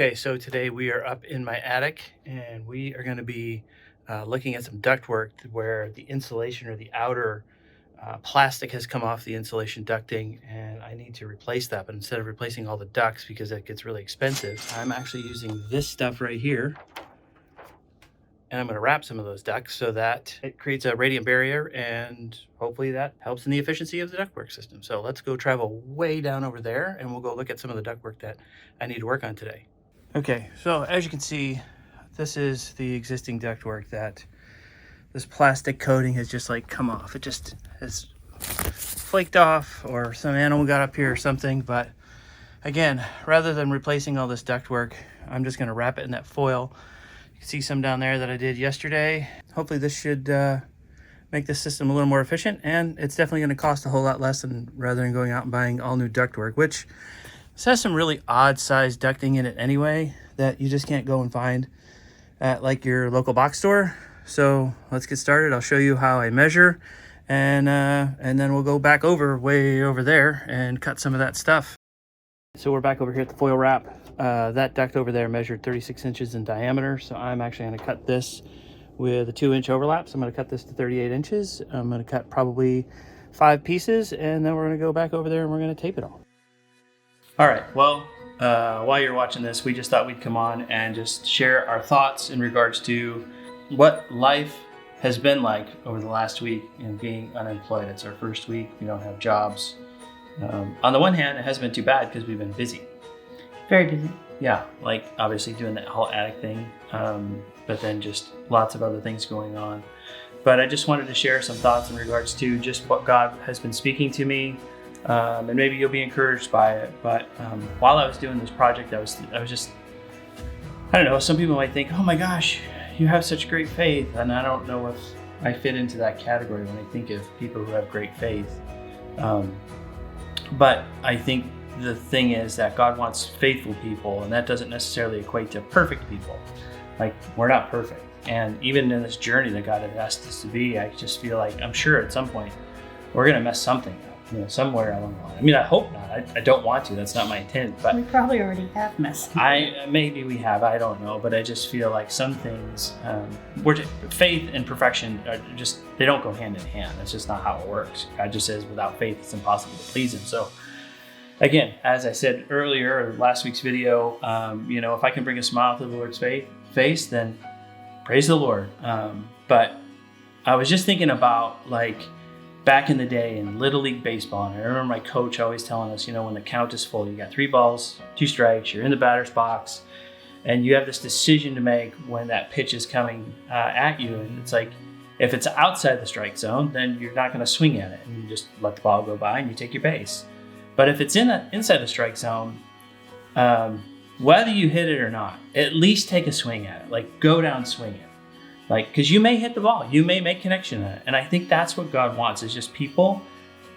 Okay, so today we are up in my attic and we are going to be looking at some ductwork where the insulation or the outer plastic has come off the insulation ducting and I need to replace that. But instead of replacing all the ducts because it gets really expensive, I'm actually using this stuff right here, and I'm going to wrap some of those ducts so that it creates a radiant barrier and hopefully that helps in the efficiency of the ductwork system. So let's go travel way down over there and we'll go look at some of the ductwork that I need to work on today. Okay, so as you can see, this is the existing ductwork that this plastic coating has just like come off. It just has flaked off or some animal got up here or something. But again, rather than replacing all this ductwork, I'm just gonna wrap it in that foil. You can see some down there that I did yesterday. Hopefully this should make this system a little more efficient, and it's definitely gonna cost a whole lot less than rather than going out and buying all new ductwork, which this has some really odd sized ducting in it anyway that you just can't go and find at like your local box store. So let's get started. I'll show you how I measure and then we'll go back way over there and cut some of that stuff. So we're back over here at the foil wrap. That duct over there measured 36 inches in diameter. So I'm actually going to cut this with a 2-inch overlap. So I'm going to cut this to 38 inches. I'm going to cut probably 5 pieces and then we're going to go back over there and we're going to tape it all. All right, well, while you're watching this, we just thought we'd come on and just share our thoughts in regards to what life has been like over the last week in being unemployed. It's our first week, we don't have jobs. On the one hand, it hasn't been too bad because we've been busy. Very busy. Yeah, like obviously doing that whole attic thing, but then just lots of other things going on. But I just wanted to share some thoughts in regards to just what God has been speaking to me. And maybe you'll be encouraged by it. But while I was doing this project, I was just, I don't know, some people might think, oh my gosh, you have such great faith. And I don't know if I fit into that category when I think of people who have great faith. But I think the thing is that God wants faithful people, and that doesn't necessarily equate to perfect people. Like, we're not perfect. And even in this journey that God has asked us to be, I just feel like, I'm sure at some point we're going to mess something up. Somewhere along the line. I mean, I hope not. I don't want to. That's not my intent. But we probably already have messed. Maybe we have. I don't know. But I just feel like some things, faith and perfection are just, they don't go hand in hand. That's just not how it works. God just says, without faith, it's impossible to please Him. So, again, as I said earlier, or last week's video, if I can bring a smile to the Lord's face, then praise the Lord. But I was just thinking about back in the day in Little League Baseball, and I remember my coach always telling us, when the count is full, you got 3 balls, 2 strikes, you're in the batter's box, and you have this decision to make when that pitch is coming at you. And it's like, if it's outside the strike zone, then you're not going to swing at it, and you just let the ball go by and you take your base. But if it's inside the strike zone, whether you hit it or not, at least take a swing at it. Like, go down swinging. Because you may hit the ball, you may make connection in it. And I think that's what God wants, is just people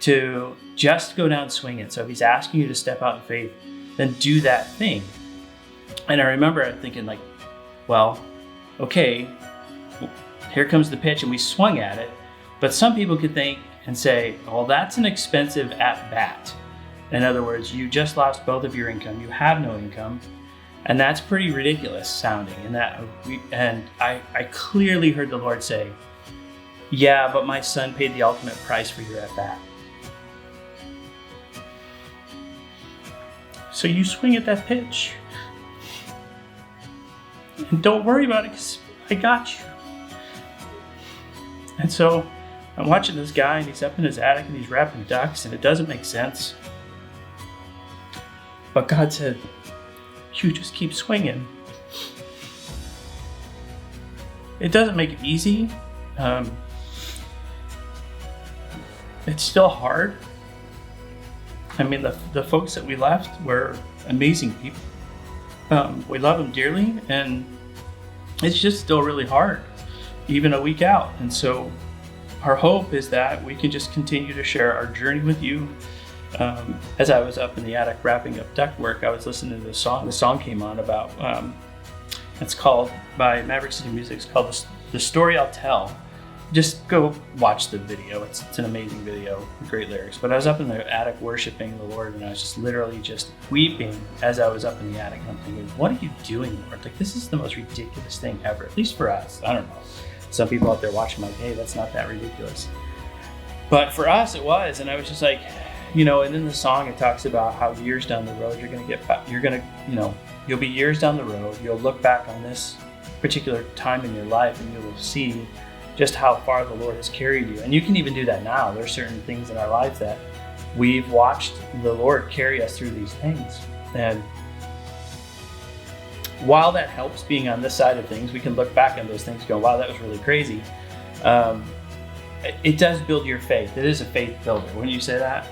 to just go down swinging. So if He's asking you to step out in faith, then do that thing. And I remember thinking well, okay, here comes the pitch and we swung at it. But some people could think and say, well, that's an expensive at bat. In other words, you just lost both of your income, you have no income. And that's pretty ridiculous sounding. And I clearly heard the Lord say, yeah, but my son paid the ultimate price for your at-bat. So you swing at that pitch. And don't worry about it, because I got you. And so I'm watching this guy, and he's up in his attic, and he's wrapping ducks, and it doesn't make sense. But God said, you just keep swinging. It doesn't make it easy. It's still hard. I mean, the folks that we left were amazing people. We love them dearly, and it's just still really hard, even a week out. And so our hope is that we can just continue to share our journey with you. As I was up in the attic wrapping up ductwork, I was listening to the song. The song came on about, it's called, by Maverick City Music, it's called The Story I'll Tell. just go watch the video. It's an amazing video with great lyrics. But I was up in the attic worshiping the Lord, and I was just literally just weeping as I was up in the attic. And I'm thinking, what are you doing, Lord? Like, this is the most ridiculous thing ever, at least for us. I don't know. Some people out there watching, like, hey, that's not that ridiculous. But for us, it was. And I was just like, you know, and in the song, it talks about how years down the road, you'll be years down the road. You'll look back on this particular time in your life and you will see just how far the Lord has carried you. And you can even do that now. There's certain things in our life that we've watched the Lord carry us through these things. And while that helps being on this side of things, we can look back on those things and go, wow, that was really crazy. It does build your faith. It is a faith builder. Wouldn't you say that?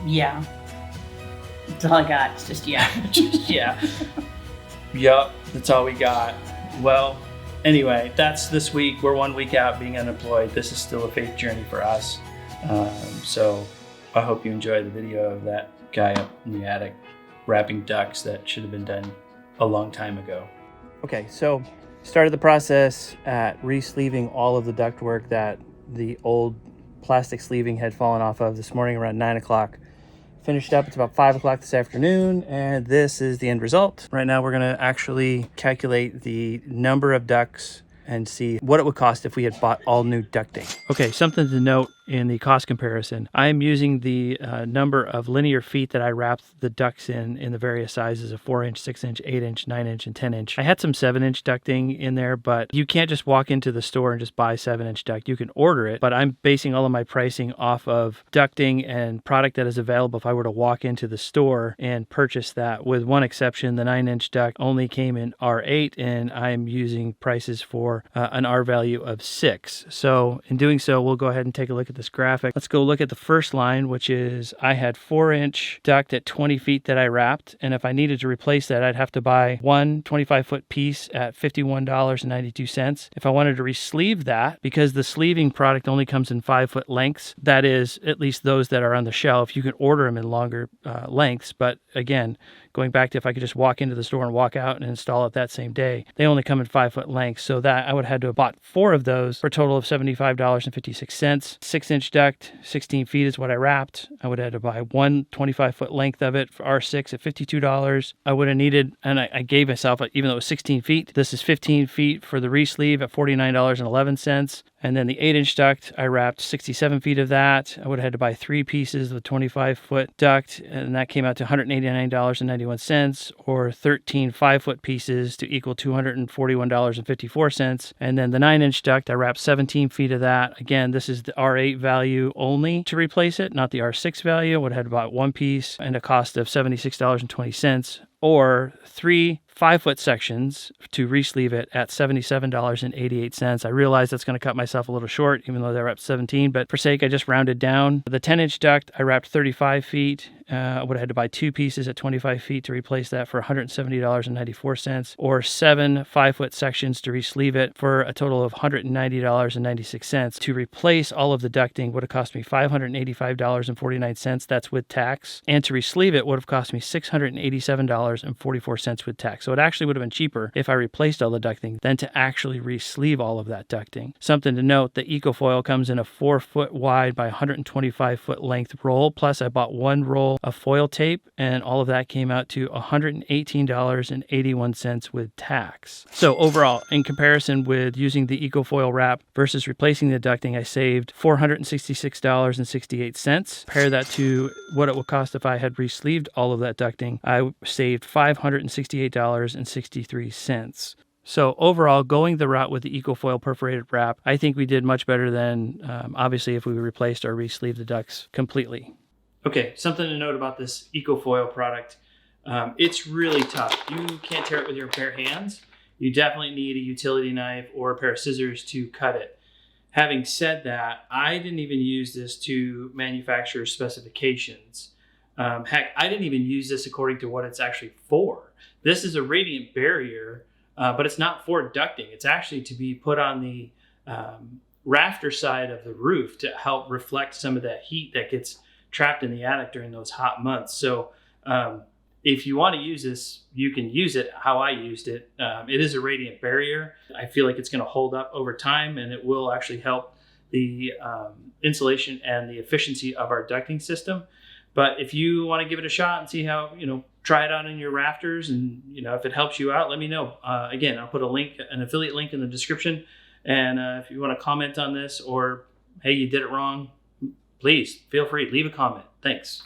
Yeah. That's all I got. It's just yeah. Yeah. Yup, that's all we got. Well, anyway, that's this week. We're 1 week out being unemployed. This is still a faith journey for us. So I hope you enjoy the video of that guy up in the attic wrapping ducks that should have been done a long time ago. Okay, so started the process at re-sleeving all of the ductwork that the old plastic sleeving had fallen off of this morning around 9 o'clock. Finished up, it's about 5 o'clock this afternoon, and this is the end result. Right now we're gonna actually calculate the number of ducts and see what it would cost if we had bought all new ducting. Okay, something to note in the cost comparison. I am using the number of linear feet that I wrapped the ducts in the various sizes of 4-inch, 6-inch, 8-inch, 9-inch, and 10-inch. I had some 7-inch ducting in there, but you can't just walk into the store and just buy 7-inch duct. You can order it, but I'm basing all of my pricing off of ducting and product that is available if I were to walk into the store and purchase that. With one exception, the 9-inch duct only came in R8, and I'm using prices for an R value of 6. So in doing so, we'll go ahead and take a look at this graphic. Let's go look at the first line, which is I had 4-inch duct at 20 feet that I wrapped, and if I needed to replace that, I'd have to buy one 25-foot piece at $51.92. If I wanted to re-sleeve that, because the sleeving product only comes in 5-foot lengths, that is at least those that are on the shelf. You can order them in longer lengths, but again, going back to if I could just walk into the store and walk out and install it that same day, they only come in 5-foot lengths, so that I would have had to have bought 4 of those for a total of $75.56. 6-inch duct, 16 feet is what I wrapped. I would have had to buy one 25-foot length of it for R6 at $52. I would have needed, and I gave myself, even though it was 16 feet, this is 15 feet for the re-sleeve at $49.11. And then the 8-inch duct, I wrapped 67 feet of that. I would have had to buy 3 pieces of the 25-foot duct, and that came out to $189.91, or 13 5-foot pieces to equal $241.54. And then the 9-inch duct, I wrapped 17 feet of that. Again, this is the R8 value only to replace it, not the R6 value. I would have had to buy 1 piece and a cost of $76.20, or 3 5-foot sections to re-sleeve it at $77.88. I realize that's going to cut myself a little short, even though they're up 17, but for sake, I just rounded down. The 10-inch duct, I wrapped 35 feet. I would have had to buy 2 pieces at 25 feet to replace that for $170.94, or 7 5-foot sections to re-sleeve it for a total of $190.96. To replace all of the ducting would have cost me $585.49. That's with tax. And to re-sleeve it would have cost me $687.44 with tax. So it actually would have been cheaper if I replaced all the ducting than to actually re-sleeve all of that ducting. Something to note, the EcoFoil comes in a 4-foot wide by 125-foot length roll, plus I bought 1 roll of foil tape, and all of that came out to $118.81 with tax. So overall, in comparison with using the EcoFoil wrap versus replacing the ducting, I saved $466.68. Compare that to what it would cost if I had re-sleeved all of that ducting, I saved $568.63. So overall, going the route with the EcoFoil perforated wrap, I think we did much better than, obviously, if we replaced or re-sleeved the ducts completely. Okay, something to note about this EcoFoil product. It's really tough. You can't tear it with your bare hands. You definitely need a utility knife or a pair of scissors to cut it. Having said that, I didn't even use this to manufacturer's specifications. Heck, I didn't even use this according to what it's actually for. This is a radiant barrier, but it's not for ducting. It's actually to be put on the rafter side of the roof to help reflect some of that heat that gets trapped in the attic during those hot months. So if you want to use this, you can use it how I used it. It is a radiant barrier. I feel like it's going to hold up over time, and it will actually help the insulation and the efficiency of our ducting system. But if you want to give it a shot and see how, try it out in your rafters, and if it helps you out, let me know. Again, I'll put an affiliate link in the description. And if you want to comment on this, or hey, you did it wrong, please feel free, leave a comment. Thanks.